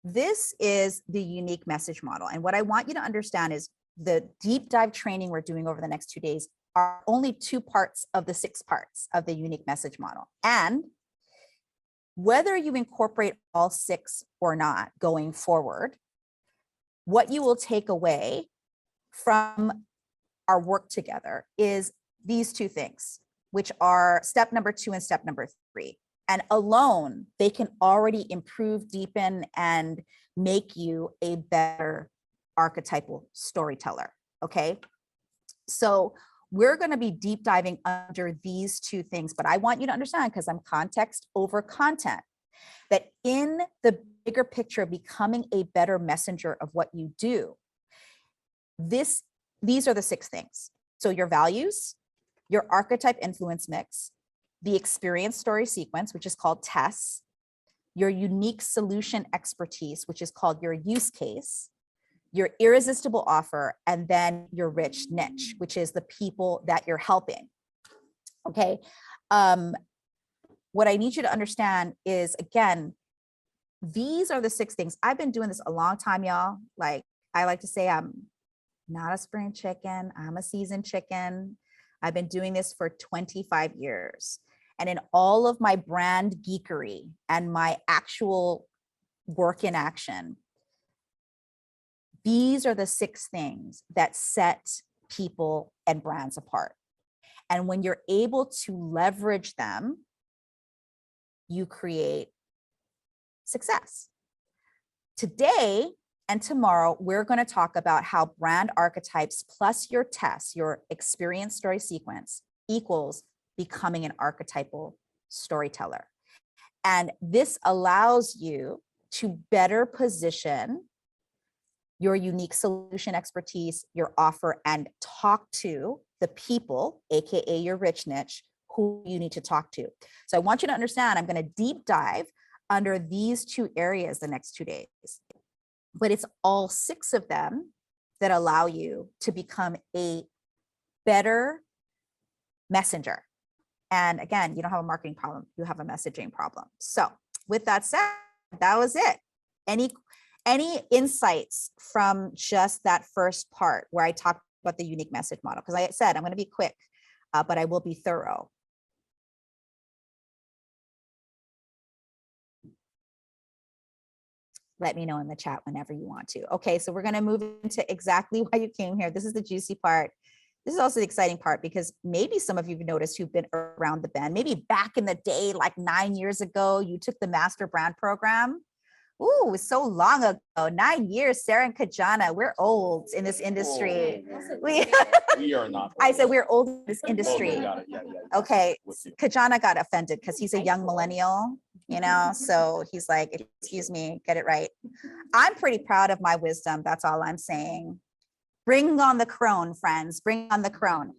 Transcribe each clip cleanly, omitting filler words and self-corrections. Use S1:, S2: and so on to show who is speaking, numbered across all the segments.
S1: This is the unique message model. And what I want you to understand is the deep dive training we're doing over the next 2 days are only 2 parts of the 6 parts of the unique message model. And whether you incorporate all 6 or not going forward, what you will take away from our work together is these 2 things, which are step number 2 and step number 3. And alone, they can already improve, deepen, and make you a better archetypal storyteller, okay? So we're gonna be deep diving under these 2 things, but I want you to understand, because I'm context over content, that in the bigger picture of becoming a better messenger of what you do, these are the 6 things. So your values, your archetype influence mix, the experience story sequence, which is called TESS, your unique solution expertise, which is called your use case, your irresistible offer, and then your rich niche, which is the people that you're helping. Okay. What I need you to understand is, again, these are the 6 things. I've been doing this a long time, y'all. Like, I like to say I'm not a spring chicken, I'm a seasoned chicken. I've been doing this for 25 years. And in all of my brand geekery and my actual work in action, these are the 6 things that set people and brands apart. And when you're able to leverage them, you create success. Today and tomorrow, we're going to talk about how brand archetypes plus your TESS, your experience story sequence, equals becoming an archetypal storyteller. And this allows you to better position your unique solution expertise, your offer, and talk to the people, AKA your rich niche, who you need to talk to. So I want you to understand, I'm going to deep dive under these 2 areas the next 2 days. But it's all 6 of them that allow you to become a better messenger. And again, you don't have a marketing problem, you have a messaging problem. So with that said, that was it. Any insights from just that first part where I talked about the unique message model? Because I said, I'm going to be quick, but I will be thorough. Let me know in the chat whenever you want to. Okay, so we're going to move into exactly why you came here. This is the juicy part. This is also the exciting part, because maybe some of you have noticed who've been around the bend, maybe back in the day, like 9 years ago, you took the Master Brand Program. Ooh, it was so long ago, 9 years, Sarah and Kajana, we're old in this industry.
S2: We are not.
S1: I said we're old in this industry.
S2: Got it. Yeah.
S1: Okay, Kajana got offended because he's a young millennial, you know, so he's like, excuse me, get it right. I'm pretty proud of my wisdom. That's all I'm saying. Bring on the crone, friends, bring on the crone.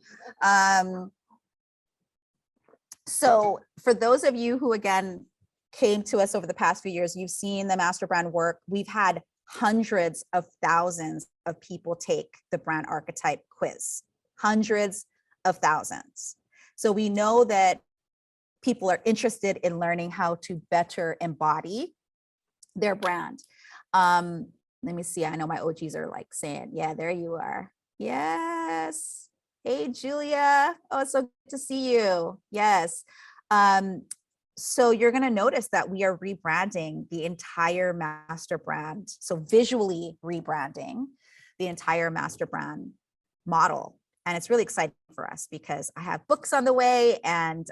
S1: So for those of you who, again, came to us over the past few years, you've seen the Master Brand work. We've had hundreds of thousands of people take the Brand Archetype quiz, hundreds of thousands. So we know that people are interested in learning how to better embody their brand. Let me see. I know my OGs are like saying, yeah, there you are. Yes. Hey, Julia. Oh, it's so good to see you. Yes. So you're going to notice that we are rebranding the entire master brand. So visually rebranding the entire master brand model. And it's really exciting for us because I have books on the way, and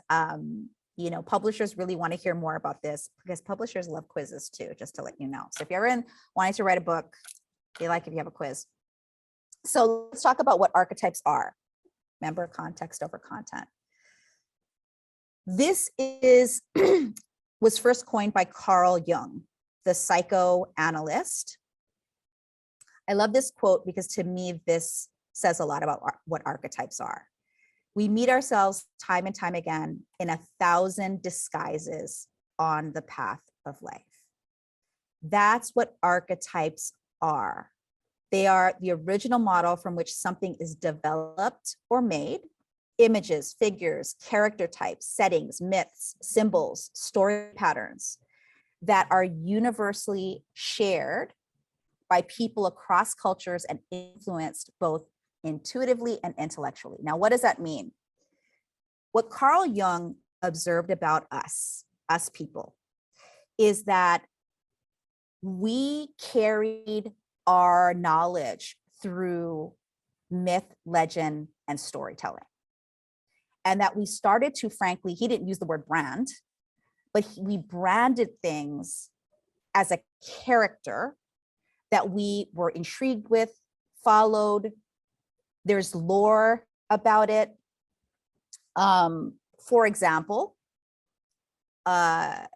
S1: you know, publishers really want to hear more about this because publishers love quizzes too, just to let you know. So if you're wanting to write a book, they like if you have a quiz. So let's talk about what archetypes are. Remember, context over content. This was first coined by Carl Jung, the psychoanalyst. I love this quote because to me, this says a lot about what archetypes are. We meet ourselves time and time again in 1,000 disguises on the path of life. That's what archetypes are. They are the original model from which something is developed or made. Images, figures, character types, settings, myths, symbols, story patterns. that are universally shared by people across cultures and influenced both intuitively and intellectually. Now, what does that mean? What Carl Jung observed about us people, is that we carried our knowledge through myth, legend, and storytelling. And that we started to, frankly, he didn't use the word brand, but we branded things as a character that we were intrigued with, followed. There's lore about it. For example, there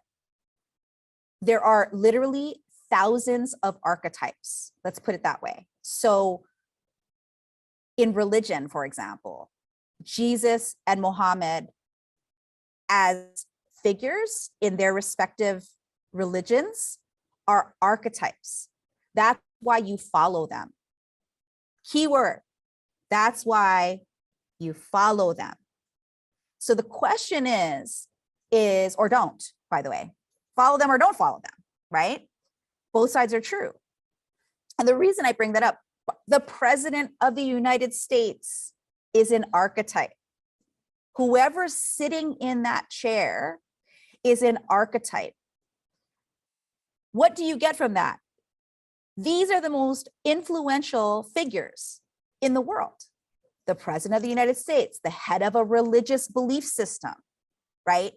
S1: are literally thousands of archetypes. Let's put it that way. So in religion, for example, Jesus and Muhammad as figures in their respective religions are archetypes. That's why you follow them. Keyword, that's why you follow them. So the question is, or don't, by the way, follow them or don't follow them, right? Both sides are true. And the reason I bring that up, the president of the United States is an archetype. Whoever's sitting in that chair is an archetype. What do you get from that? These are the most influential figures in the world. The president of the United States, the head of a religious belief system, right?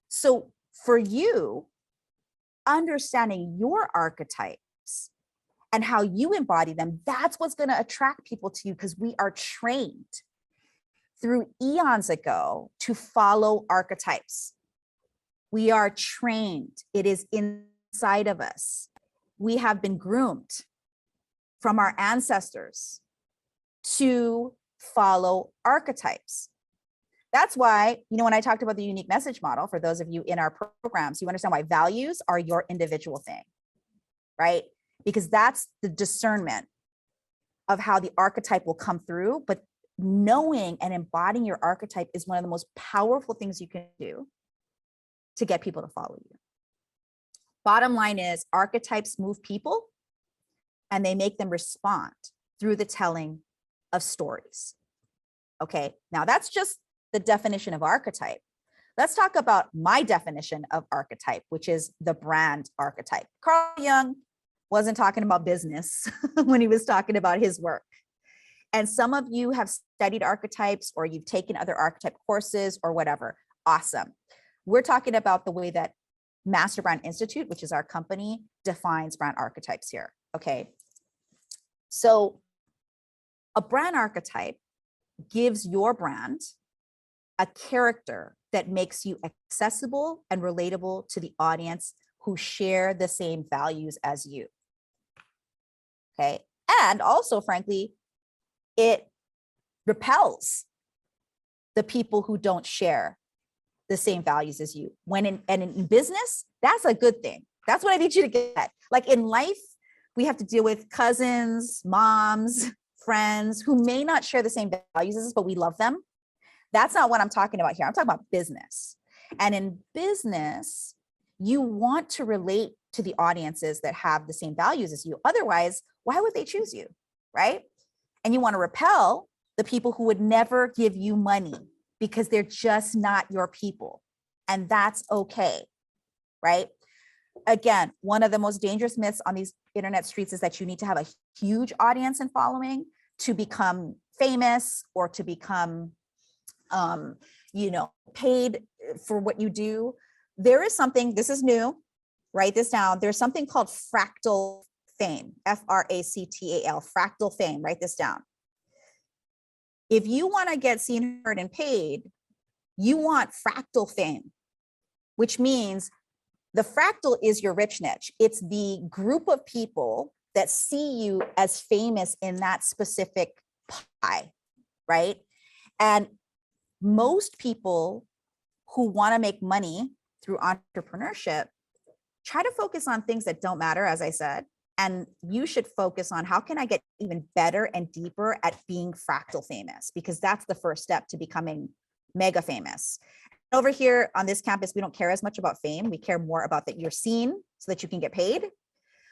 S1: So for you, understanding your archetypes and how you embody them, that's what's going to attract people to you, because we are trained through eons ago to follow archetypes. We are trained. It is inside of us. We have been groomed from our ancestors to follow archetypes. That's why, when I talked about the unique message model, for those of you in our programs, you understand why values are your individual thing, right? Because that's the discernment of how the archetype will come through. But knowing and embodying your archetype is one of the most powerful things you can do to get people to follow you. Bottom line is, archetypes move people and they make them respond through the telling of stories. Okay, now that's just the definition of archetype. Let's talk about my definition of archetype, which is the brand archetype. Carl Jung wasn't talking about business when he was talking about his work. And some of you have studied archetypes, or you've taken other archetype courses or whatever. Awesome. We're talking about the way that Master Brand Institute, which is our company, defines brand archetypes here. Okay. So a brand archetype gives your brand a character that makes you accessible and relatable to the audience who share the same values as you. Okay. And also, frankly, it repels the people who don't share the same values as you. In business, that's a good thing. That's what I need you to get. Like in life, we have to deal with cousins, moms, friends who may not share the same values as us, but we love them. That's not what I'm talking about here. I'm talking about business. And in business, you want to relate to the audiences that have the same values as you. Otherwise, why would they choose you, right? And you want to repel the people who would never give you money because they're just not your people. And that's okay, right? Again, one of the most dangerous myths on these internet streets is that you need to have a huge audience and following to become famous or to become, paid for what you do. There is something, this is new, write this down. There's something called fractal fame, Fractal, fractal fame, write this down. If you want to get seen, heard, and paid, you want fractal fame, which means the fractal is your rich niche. It's the group of people that see you as famous in that specific pie, right? And most people who want to make money through entrepreneurship try to focus on things that don't matter, as I said. And you should focus on how can I get even better and deeper at being fractal famous, because that's the first step to becoming mega famous. over here on this campus, we don't care as much about fame. We care more about that you're seen so that you can get paid.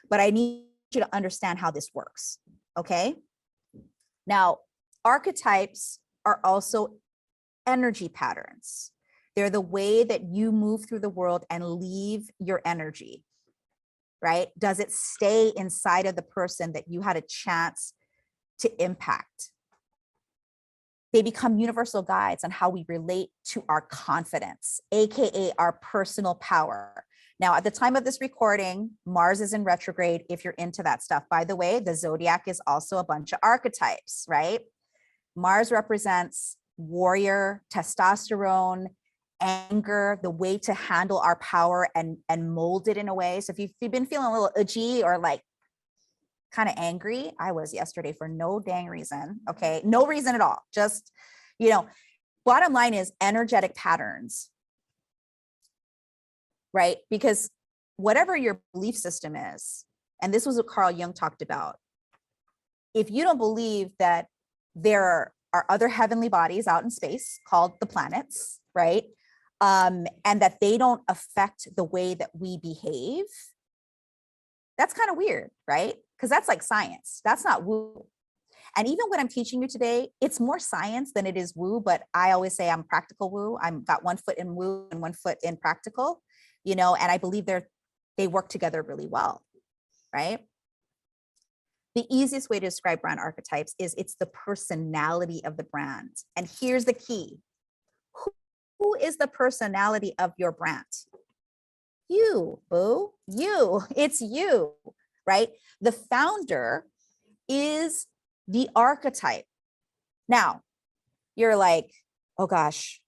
S1: But I need you to understand how this works, okay? Now, archetypes are also energy patterns. They're the way that you move through the world and leave your energy, right? Does it stay inside of the person that you had a chance to impact? They become universal guides on how we relate to our confidence, AKA our personal power. Now, at the time of this recording, Mars is in retrograde if you're into that stuff. By the way, the zodiac is also a bunch of archetypes, right? Mars represents warrior, testosterone, anger, the way to handle our power and mold it in a way. So if you've been feeling a little itchy or like kind of angry, I was yesterday for no dang reason, okay? No reason at all. Just, bottom line is energetic patterns, right? Because whatever your belief system is, and this was what Carl Jung talked about, if you don't believe that there are other heavenly bodies out in space called the planets, right? And that they don't affect the way that we behave, that's kind of weird, right? Because that's like science. That's not woo. And even what I'm teaching you today, it's more science than it is woo, but I always say I'm practical woo. I'm got 1 foot in woo and 1 foot in practical, and I believe they work together really well, right? The easiest way to describe brand archetypes is it's the personality of the brand. And here's the key. Who is the personality of your brand? You, boo, you, it's you, right? The founder is the archetype. Now, you're like, oh gosh,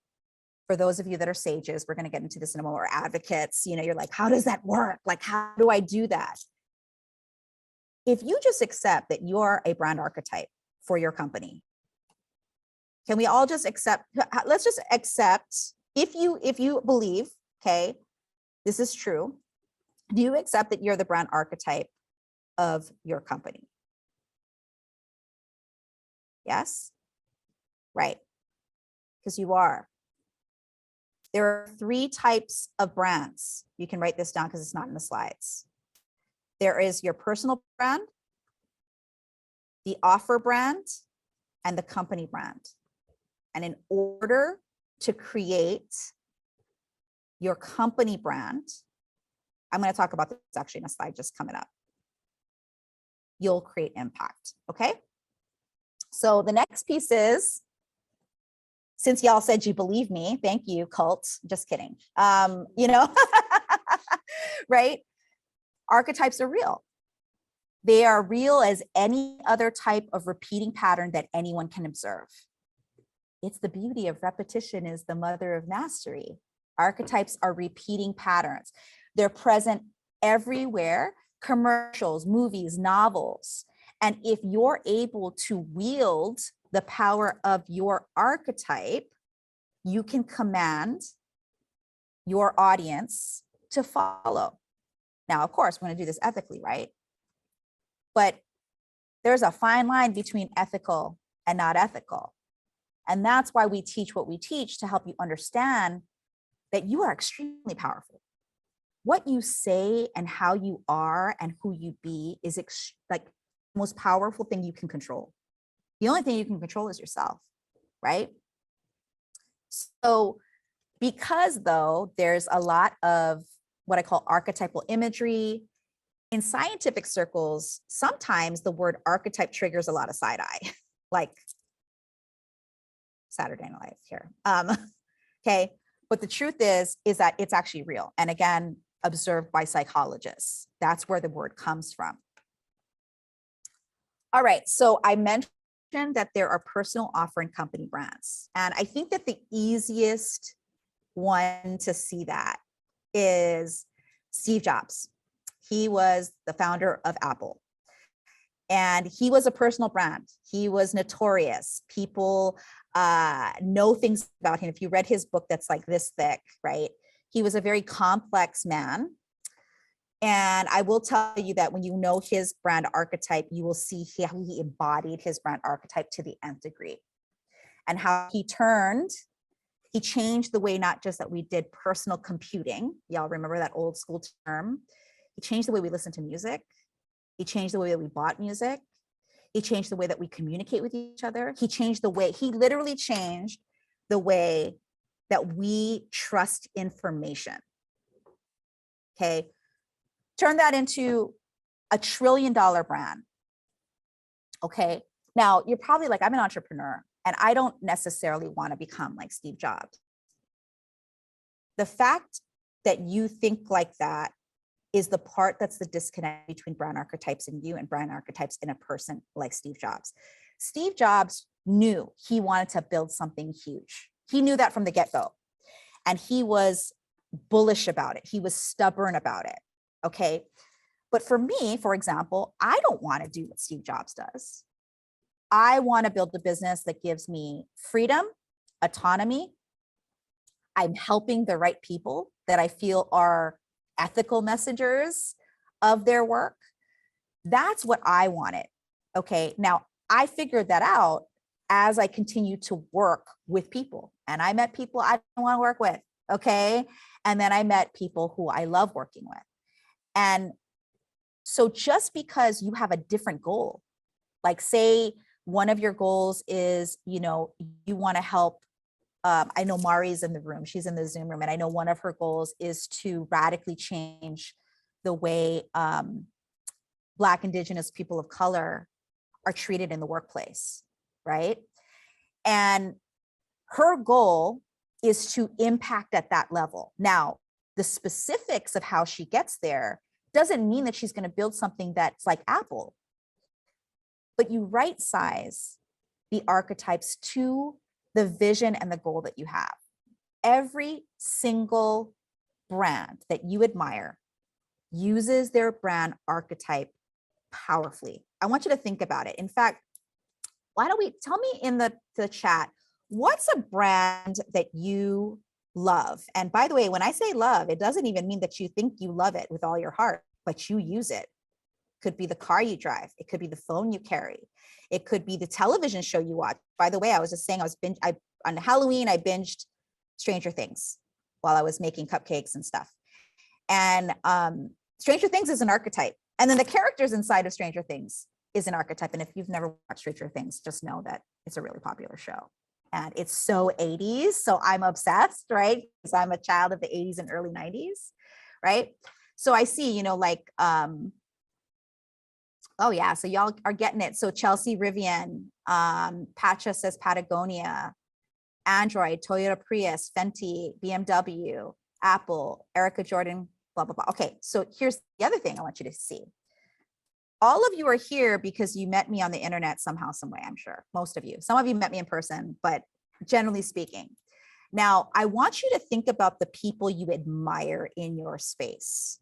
S1: for those of you that are sages, we're going to get into this in a moment, or advocates, you're like, how does that work? Like, how do I do that? If you just accept that you're a brand archetype for your company, can we all just accept, let's just accept, if you believe, okay, this is true, do you accept that you're the brand archetype of your company? Yes? Right. Because you are. There are 3 types of brands. You can write this down because it's not in the slides. There is your personal brand, the offer brand, and the company brand. And in order to create your company brand, I'm going to talk about this actually in a slide just coming up. You'll create impact. Okay. So the next piece is, since y'all said you believe me, thank you, cult. Just kidding. Right? Archetypes are real. They are real as any other type of repeating pattern that anyone can observe. It's the beauty of repetition is the mother of mastery. Archetypes are repeating patterns. They're present everywhere, commercials, movies, novels. And if you're able to wield the power of your archetype, you can command your audience to follow. Now, of course, we're going to do this ethically, right? But there's a fine line between ethical and not ethical. And that's why we teach what we teach, to help you understand that you are extremely powerful. What you say and how you are and who you be is like the most powerful thing you can control. The only thing you can control is yourself, right? So because though there's a lot of what I call archetypal imagery, in scientific circles, sometimes the word archetype triggers a lot of side eye, like Saturday Night Live here. Okay, but the truth is that it's actually real. And again, observed by psychologists. That's where the word comes from. All right, so I mentioned that there are personal offer and company brands. And I think that the easiest one to see that is Steve Jobs. He was the founder of Apple. And he was a personal brand. He was notorious. People know things about him. If you read his book that's like this thick, right? He was a very complex man. And I will tell you that when you know his brand archetype, you will see how he embodied his brand archetype to the nth degree, and how he He changed the way not just that we did personal computing. Y'all remember that old school term? He changed the way we listen to music. He changed the way that we bought music. He changed the way that we communicate with each other. He literally changed the way that we trust information. Okay. Turn that into $1 trillion brand. Okay. Now you're probably like, I'm an entrepreneur and I don't necessarily want to become like Steve Jobs. The fact that you think like that is the part that's the disconnect between brand archetypes in you and brand archetypes in a person like Steve Jobs. Steve Jobs knew he wanted to build something huge. He knew that from the get-go. And he was bullish about it. He was stubborn about it. Okay. But for me, for example, I don't want to do what Steve Jobs does. I want to build a business that gives me freedom, autonomy. I'm helping the right people that I feel are ethical messengers of their work. That's what I wanted. Okay. Now I figured that out as I continue to work with people, and I met people I don't want to work with. Okay. And then I met people who I love working with. And so just because you have a different goal, like say one of your goals is, you want to help. I know Mari's in the room. She's in the Zoom room. And I know one of her goals is to radically change the way Black, Indigenous people of color are treated in the workplace, right? And her goal is to impact at that level. Now, the specifics of how she gets there doesn't mean that she's going to build something that's like Apple. But you right size the archetypes to the vision and the goal that you have. Every single brand that you admire uses their brand archetype powerfully. I want you to think about it. In fact, why don't we tell me in the chat, what's a brand that you love? And by the way, when I say love, it doesn't even mean that you think you love it with all your heart, but you use it. Could be the car you drive. It could be the phone you carry. It could be the television show you watch. By the way, I was just saying, on Halloween, I binged Stranger Things while I was making cupcakes and stuff. And Stranger Things is an archetype. And then the characters inside of Stranger Things is an archetype. And if you've never watched Stranger Things, just know that it's a really popular show. And it's so 80s. So I'm obsessed, right? Because I'm a child of the 80s and early 90s, right? So I see, oh yeah, so y'all are getting it. So Chelsea Rivian, Pacha says Patagonia, Android, Toyota Prius, Fenty, BMW, Apple, Erica Jordan, blah, blah, blah. Okay, so here's the other thing I want you to see. All of you are here because you met me on the internet somehow, some way, I'm sure. Most of you. Some of you met me in person, but generally speaking. Now, I want you to think about the people you admire in your space.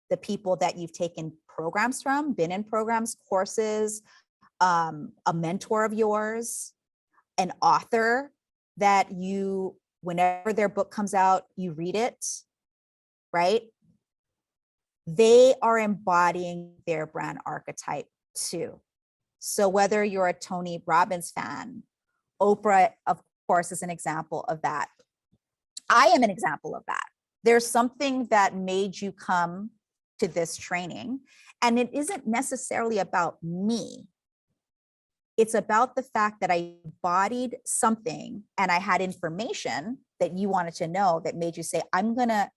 S1: The people that you've taken programs from, been in programs, courses, a mentor of yours, an author that you, whenever their book comes out, you read it, right? They are embodying their brand archetype too. So whether you're a Tony Robbins fan, Oprah, of course, is an example of that. I am an example of that. There's something that made you come to this training, and it isn't necessarily about me. It's about the fact that I embodied something and I had information that you wanted to know that made you say, I'm going to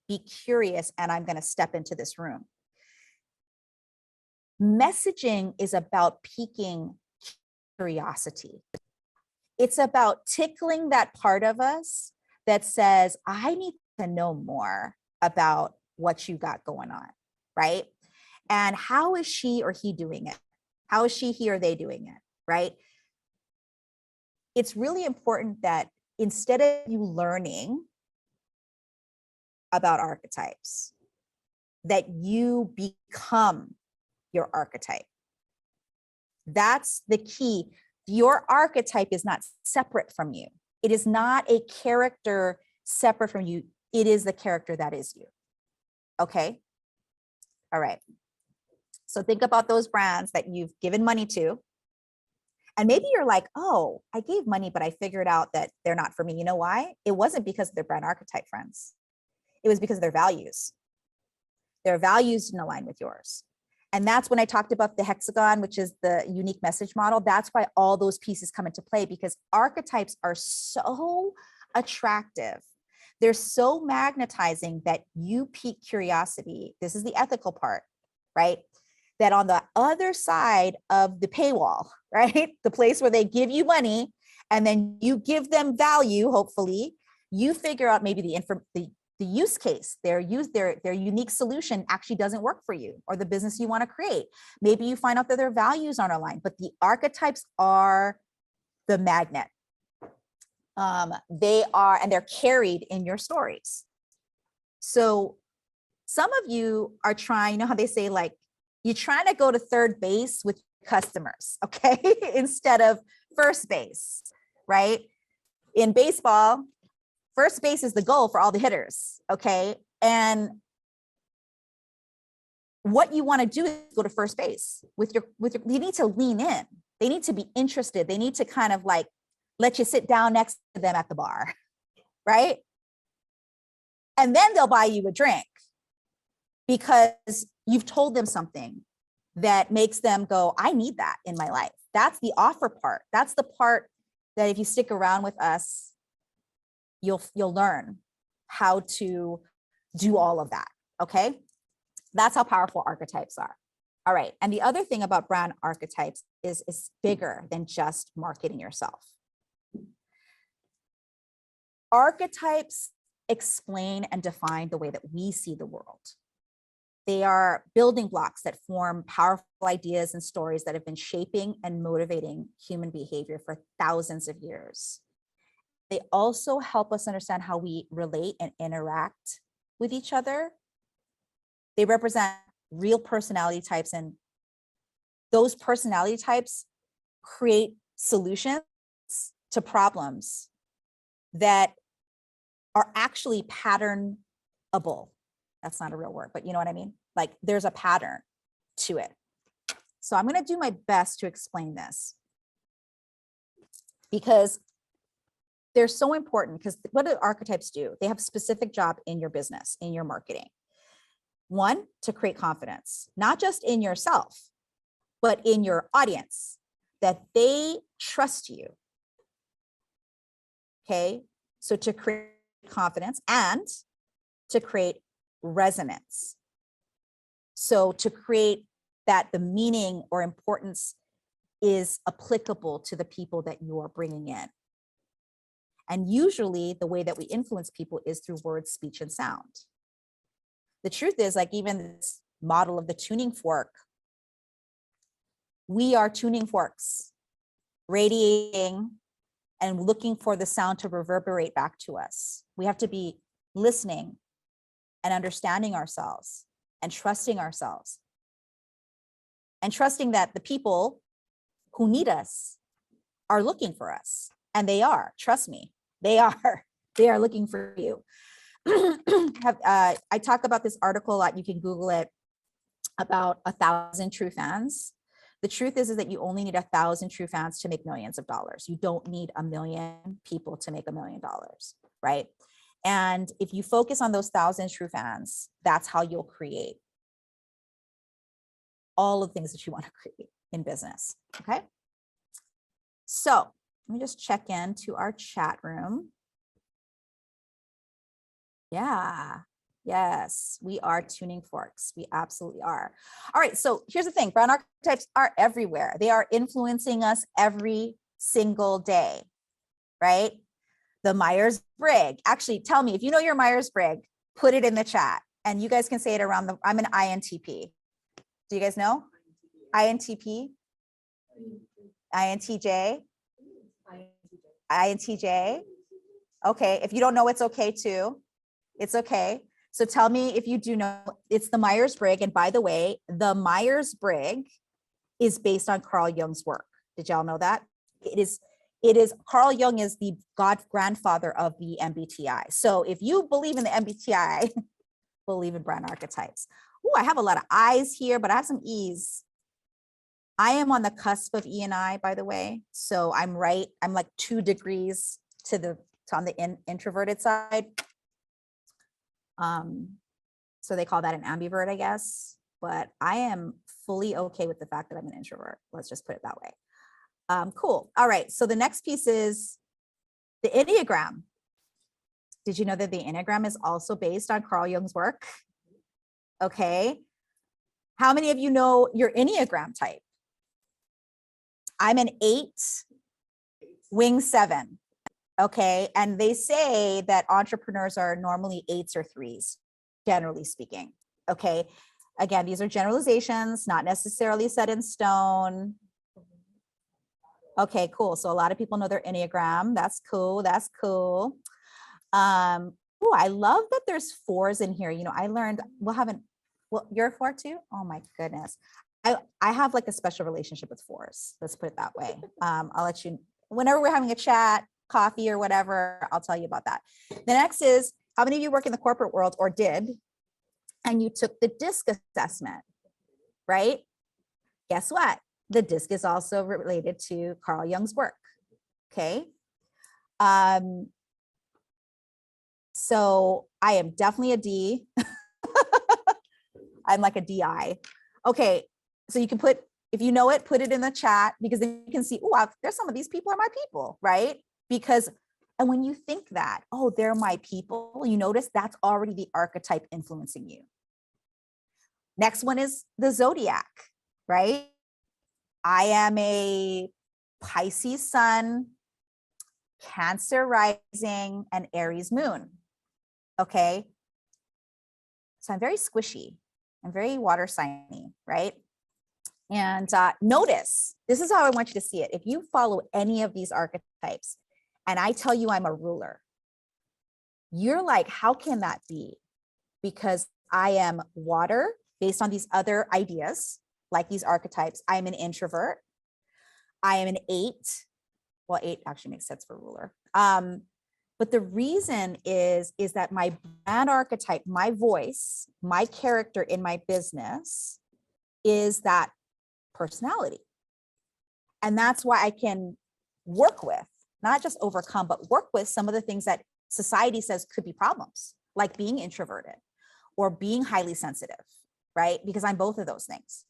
S1: be curious and I'm going to step into this room. Messaging is about piquing curiosity. It's about tickling that part of us that says, I need to know more about what you got going on, right? And how is she or he doing it? How is she, he, or they doing it, right? It's really important that instead of you learning about archetypes, that you become your archetype. That's the key. Your archetype is not separate from you. It is not a character separate from you. It is the character that is you. Okay. All right. So think about those brands that you've given money to And maybe you're like, oh, I gave money, but I figured out that they're not for me. You know why? It wasn't because of their brand archetype friends. It was because of their values. Their values didn't align with yours. And that's when I talked about the hexagon, which is the unique message model. That's why all those pieces come into play, because archetypes are so attractive. They're so magnetizing that you pique curiosity. This is the ethical part, right? That on the other side of the paywall, right? The place where they give you money and then you give them value, hopefully, you figure out maybe the use case, their unique solution actually doesn't work for you or the business you want to create. Maybe you find out that their values aren't aligned, but the archetypes are the magnet. They are, and they're carried in your stories. So some of you are trying, you know how they say, like, you're trying to go to third base with customers, okay? Instead of first base, right? In baseball, first base is the goal for all the hitters, okay? And what you want to do is go to first base with your, you need to lean in. They need to be interested. They need to kind of like let you sit down next to them at the bar, right? And then they'll buy you a drink because you've told them something that makes them go, I need that in my life. That's the offer part. That's the part that if you stick around with us, you'll learn how to do all of that, okay? That's how powerful archetypes are. All right, and the other thing about brand archetypes is it's bigger than just marketing yourself. Archetypes explain and define the way that we see the world. They are building blocks that form powerful ideas and stories that have been shaping and motivating human behavior for thousands of years. They also help us understand how we relate and interact with each other. They represent real personality types, and those personality types create solutions to problems that are actually patternable. That's not a real word, but you know what I mean? Like there's a pattern to it. So I'm going to do my best to explain this because they're so important. Because what do archetypes do? They have a specific job in your business, in your marketing. One, to create confidence, not just in yourself, but in your audience, that they trust you. Okay, so to create confidence and to create resonance. So to create that the meaning or importance is applicable to the people that you are bringing in. And usually the way that we influence people is through words, speech, and sound. The truth is, like even this model of the tuning fork, we are tuning forks, radiating and looking for the sound to reverberate back to us. We have to be listening and understanding ourselves and trusting ourselves and trusting that the people who need us are looking for us. And they are, trust me, they are looking for you. I talk about this article a lot. You can Google it, about 1,000 true fans. The truth is that you only need 1,000 true fans to make millions of dollars. You don't need 1 million people to make $1 million, right? And if you focus on those 1,000 true fans, that's how you'll create all of the things that you want to create in business, okay? So let me just check into our chat room. Yeah, yes, we are tuning forks. We absolutely are. All right, so here's the thing. Brand archetypes are everywhere. They are influencing us every single day, right? The Myers-Briggs. Actually, tell me, if you know your Myers-Briggs, put it in the chat. And you guys can say it around the, I'm an INTP. Do you guys know? INTP? INTJ? INTJ? Okay, if you don't know, it's okay too. It's okay. So tell me if you do know. It's the Myers-Briggs. And by the way, the Myers-Briggs is based on Carl Jung's work. Did y'all know that? It is Carl Jung is the grandfather of the MBTI. So if you believe in the MBTI, believe in brand archetypes. Oh, I have a lot of I's here, but I have some E's. I am on the cusp of E and I, by the way. So I'm right. I'm like 2 degrees to on the introverted side. So they call that an ambivert, I guess. But I am fully okay with the fact that I'm an introvert. Let's just put it that way. Cool. All right. So the next piece is the Enneagram. Did you know that the Enneagram is also based on Carl Jung's work? Okay. How many of you know your Enneagram type? I'm an 8, wing 7. Okay. And they say that entrepreneurs are normally 8s or 3s, generally speaking. Okay. Again, these are generalizations, not necessarily set in stone. Okay, cool. So a lot of people know their Enneagram. That's cool. That's cool. Oh, I love that there's 4s in here. You know, I learned well, you're a 4 too? Oh my goodness. I have like a special relationship with 4s. Let's put it that way. I'll let you, whenever we're having a chat, coffee or whatever, I'll tell you about that. The next is, how many of you work in the corporate world or did, and you took the DISC assessment, right? Guess what? The DISC is also related to Carl Jung's work. Okay. So I am definitely a D. I'm like a DI. Okay. So you can put, if you know it, put it in the chat, because then you can see, oh, there's some of these people are my people, right? Because, and when you think that, oh, they're my people, you notice that's already the archetype influencing you. Next one is the zodiac, right? I am a Pisces sun, Cancer rising, and Aries moon. Okay. So I'm very squishy. I'm very water signy, right? And notice, this is how I want you to see it. If you follow any of these archetypes and I tell you I'm a ruler, you're like, how can that be? Because I am water based on these other ideas, like these archetypes. I'm an introvert. I am an 8. Well, 8 actually makes sense for ruler. But the reason is that my brand archetype, my voice, my character in my business is that personality. And that's why I can work with, not just overcome, but work with some of the things that society says could be problems, like being introverted or being highly sensitive, right? Because I'm both of those things.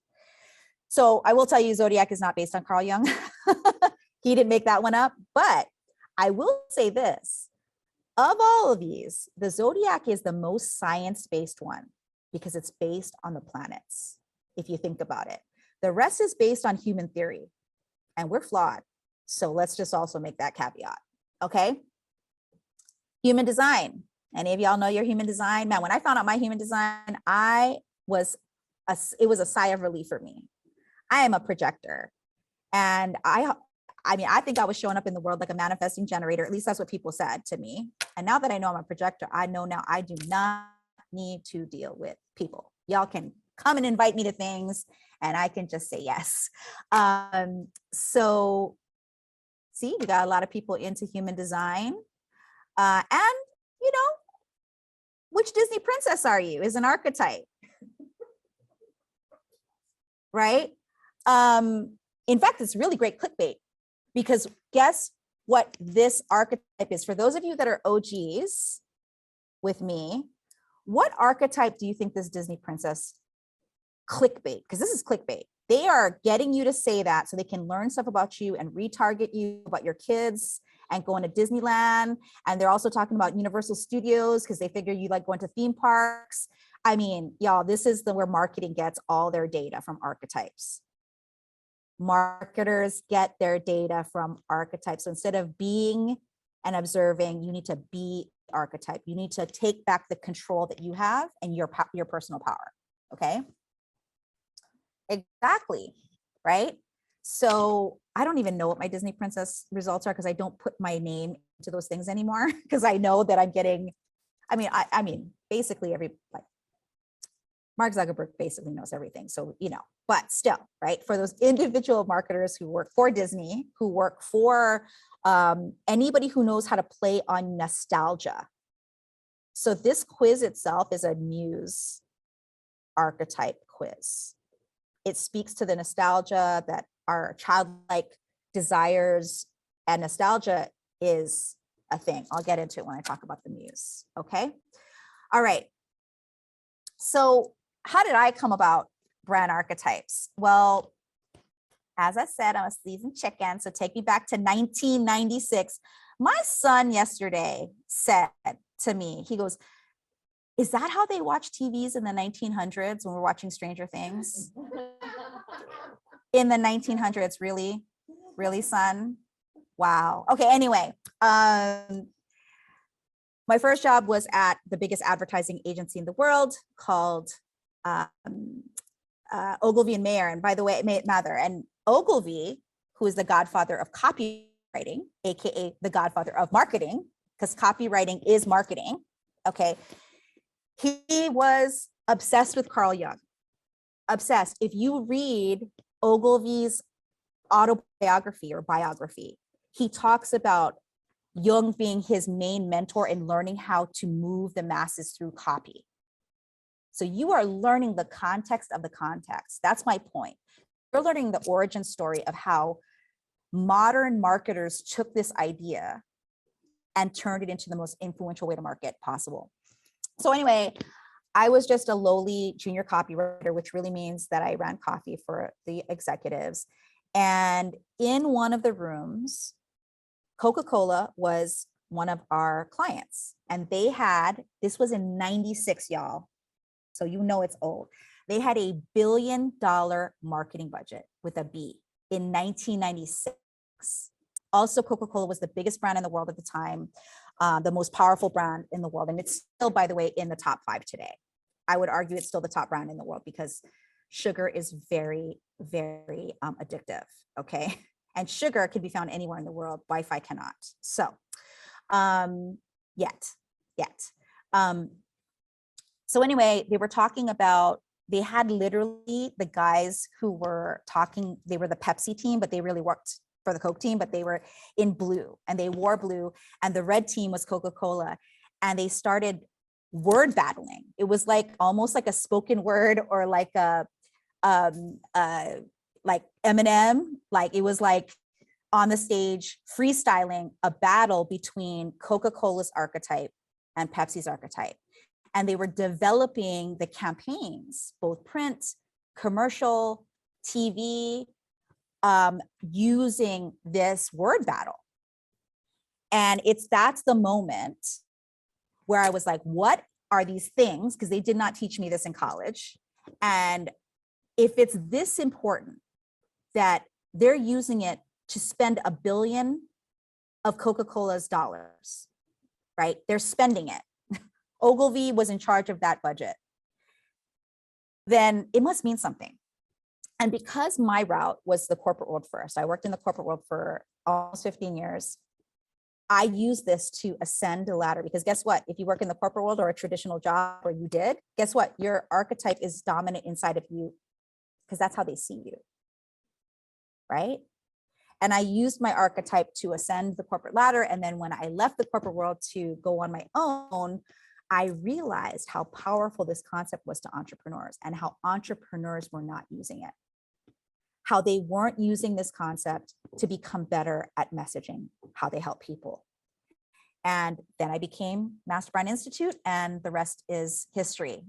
S1: So I will tell you, Zodiac is not based on Carl Jung. He didn't make that one up. But I will say this, of all of these, the Zodiac is the most science-based one because it's based on the planets, if you think about it. The rest is based on human theory, and we're flawed. So let's just also make that caveat, okay? Human design. Any of y'all know your human design? Man, when I found out my human design, it was a sigh of relief for me. I am a projector. And I mean, I think I was showing up in the world like a manifesting generator. At least that's what people said to me. And now that I know I'm a projector, I know now I do not need to deal with people. Y'all can come and invite me to things and I can just say yes. So see, we got a lot of people into human design. And, you know, which Disney princess are you is an archetype, right? In fact, it's really great clickbait, because guess what this archetype is? For those of you that are OGs with me, what archetype do you think this Disney princess clickbait? Because this is clickbait. They are getting you to say that so they can learn stuff about you and retarget you about your kids and going to Disneyland. And they're also talking about Universal Studios because they figure you like going to theme parks. I mean, y'all, this is where marketing gets all their data, from archetypes. Marketers get their data from archetypes. So instead of being and observing, you need to be archetype. You need to take back the control that you have and your personal power. Okay. Exactly. Right. So I don't even know what my Disney princess results are because I don't put my name into those things anymore, because I know that I'm getting, I mean, basically Mark Zuckerberg basically knows everything. So, you know, but still, right. For those individual marketers who work for Disney, who work for anybody who knows how to play on nostalgia. So this quiz itself is a muse archetype quiz. it speaks to the nostalgia that our childlike desires, and nostalgia is a thing. I'll get into it when I talk about the muse. Okay. All right. So how did I come about brand archetypes? Well, as I said, I'm a seasoned chicken. So take me back to 1996. My son yesterday said to me, he goes, is that how they watch TVs in the 1900s when we're watching Stranger Things? In the 1900s, really? Really, son? Wow. Okay, anyway. My first job was at the biggest advertising agency in the world called Ogilvy and Mayer. And by the way, Mather. And Ogilvy, who is the godfather of copywriting, AKA the godfather of marketing, because copywriting is marketing, okay? He was obsessed with Carl Jung, obsessed. If you read Ogilvy's autobiography or biography, he talks about Jung being his main mentor in learning how to move the masses through copy. So you are learning the context of the context. That's my point. You're learning the origin story of how modern marketers took this idea and turned it into the most influential way to market possible. So anyway, I was just a lowly junior copywriter, which really means that I ran coffee for the executives. And in one of the rooms, Coca-Cola was one of our clients. And they had, this was in 96, y'all. So you know it's old. They had a $1 billion marketing budget with a B in 1996. Also, Coca-Cola was the biggest brand in the world at the time, the most powerful brand in the world. And it's still, by the way, in the top 5 today. I would argue it's still the top brand in the world because sugar is very, very addictive, okay? And sugar can be found anywhere in the world. Wi-Fi cannot. So yet. So anyway, they were talking about, they had literally the guys who were talking, they were the Pepsi team, but they really worked for the Coke team, but they were in blue and they wore blue, and the red team was Coca-Cola. And they started word battling. It was like almost like a spoken word, or like a like Eminem, like it was like on the stage freestyling a battle between Coca-Cola's archetype and Pepsi's archetype. And they were developing the campaigns, both print, commercial, TV, using this word battle. And that's the moment where I was like, what are these things? Because they did not teach me this in college. And if it's this important that they're using it to spend $1 billion of Coca-Cola's dollars, right? They're spending it. Ogilvy was in charge of that budget. Then it must mean something. And because my route was the corporate world first, I worked in the corporate world for almost 15 years. I use this to ascend the ladder, because guess what? If you work in the corporate world or a traditional job, or you did, guess what? Your archetype is dominant inside of you, because that's how they see you, right? And I used my archetype to ascend the corporate ladder. And then when I left the corporate world to go on my own, I realized how powerful this concept was to entrepreneurs, and how entrepreneurs were not using it. How they weren't using this concept to become better at messaging, how they help people. And then I became Master Brand Institute, and the rest is history.